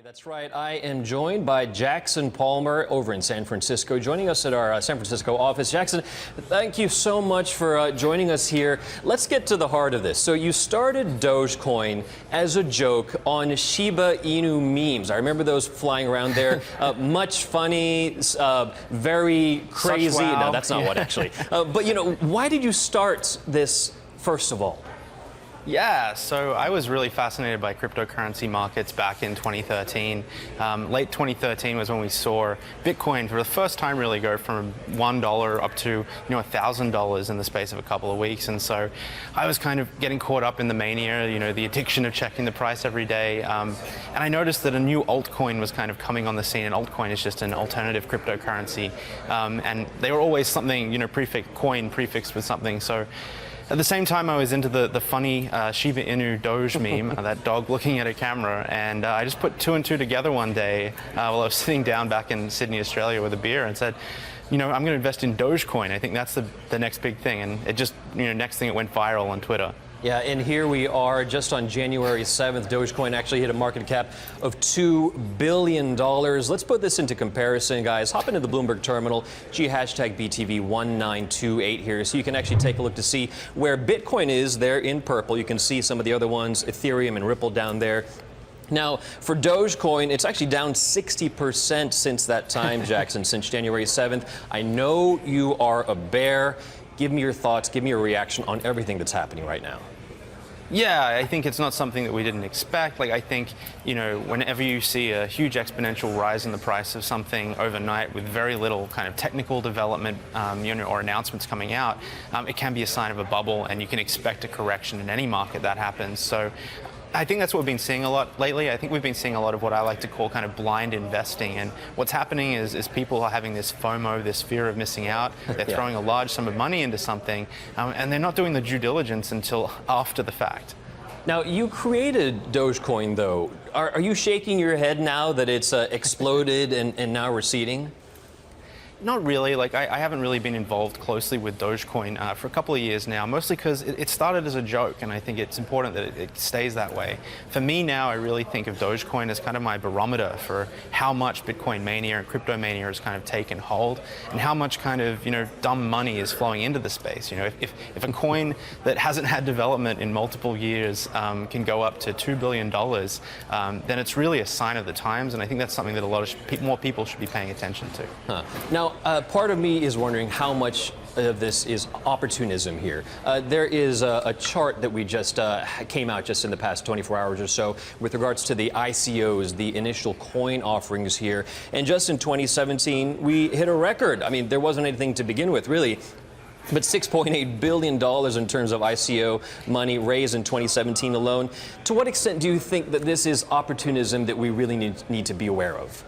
That's right. I am joined by Jackson Palmer over in San Francisco, joining us at our San Francisco office. Jackson, thank you so much for joining us here. Let's get to the heart of this. So you started Dogecoin as a joke on Shiba Inu memes. I remember those flying around there. Much funny, very crazy. Wow. No, that's not what actually. But you know, why did you start this first of all? Yeah, so I was really fascinated by cryptocurrency markets back in 2013. Late 2013 was when we saw Bitcoin for the first time really go from $1 up to $1,000 in the space of a couple of weeks. And so I was kind of getting caught up in the mania, the addiction of checking the price every day. And I noticed that a new altcoin was kind of coming on the scene. An altcoin is just an alternative cryptocurrency, and they were always something coin prefixed with something. So at the same time, I was into the funny Shiba Inu Doge meme, that dog looking at a camera, and I just put two and two together one day while I was sitting down back in Sydney, Australia with a beer and said, I'm going to invest in Dogecoin. I think that's the next big thing. And it just, next thing it went viral on Twitter. Yeah, and here we are just on January 7th. Dogecoin actually hit a market cap of $2 billion. Let's put this into comparison, guys. Hop into the Bloomberg terminal, hashtag BTV1928 here, so you can actually take a look to see where Bitcoin is there in purple. You can see some of the other ones, Ethereum and Ripple down there. Now, for Dogecoin, it's actually down 60% since that time, Jackson, since January 7th. I know you are a bear. Give me your thoughts, give me your reaction on everything that's happening right now. Yeah, I think it's not something that we didn't expect. I think, whenever you see a huge exponential rise in the price of something overnight with very little kind of technical development, or announcements coming out, it can be a sign of a bubble, and you can expect a correction in any market that happens. So I think that's what we've been seeing a lot lately. I think we've been seeing a lot of what I like to call kind of blind investing. And what's happening is people are having this FOMO, this fear of missing out. They're throwing a large sum of money into something, and they're not doing the due diligence until after the fact. Now, you created Dogecoin, though. Are you shaking your head now that it's exploded and now receding? Not really. I haven't really been involved closely with Dogecoin for a couple of years now, mostly because it started as a joke, and I think it's important that it stays that way. For me now, I really think of Dogecoin as kind of my barometer for how much Bitcoin mania and crypto mania has kind of taken hold, and how much kind of dumb money is flowing into the space. If a coin that hasn't had development in multiple years can go up to $2 billion, then it's really a sign of the times, and I think that's something that a lot of more people should be paying attention to. Now, part of me is wondering how much of this is opportunism here. There is a chart that we just came out just in the past 24 hours or so with regards to the ICOs, the initial coin offerings here. And just in 2017, we hit a record. I mean, there wasn't anything to begin with, really. But $6.8 billion in terms of ICO money raised in 2017 alone. To what extent do you think that this is opportunism that we really need to be aware of?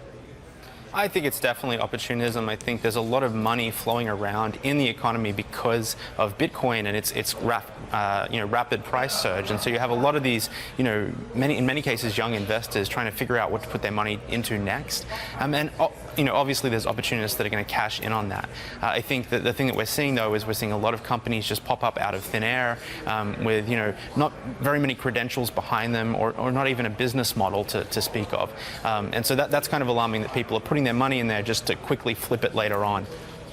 I think it's definitely opportunism. I think there's a lot of money flowing around in the economy because of Bitcoin and its rapid price surge. And so you have a lot of these, in many cases, young investors trying to figure out what to put their money into next. And obviously there's opportunists that are going to cash in on that. I think that the thing that we're seeing, though, is we're seeing a lot of companies just pop up out of thin air with, not very many credentials behind them, or not even a business model to speak of. And so that's kind of alarming that people are putting their money in there just to quickly flip it later on.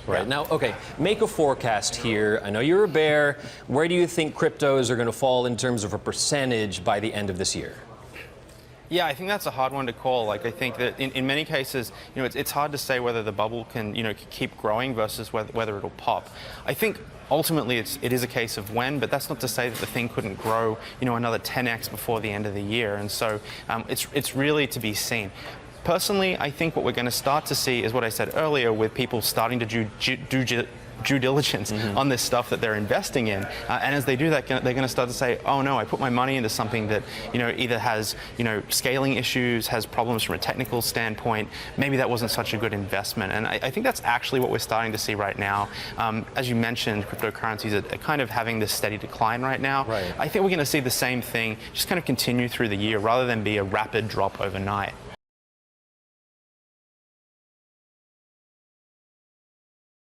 Right. Now, okay, make a forecast here. I know you're a bear. Where do you think cryptos are going to fall in terms of a percentage by the end of this year? Yeah, I think that's a hard one to call. I think that in many cases, it's hard to say whether the bubble can, keep growing versus whether it'll pop. I think ultimately it is a case of when, but that's not to say that the thing couldn't grow, another 10x before the end of the year. And so it's really to be seen. Personally, I think what we're going to start to see is what I said earlier, with people starting to do due diligence on this stuff that they're investing in. And as they do that, they're going to start to say, oh no, I put my money into something that either has scaling issues, has problems from a technical standpoint. Maybe that wasn't such a good investment. And I think that's actually what we're starting to see right now. As you mentioned, cryptocurrencies are kind of having this steady decline right now. Right. I think we're going to see the same thing just kind of continue through the year rather than be a rapid drop overnight.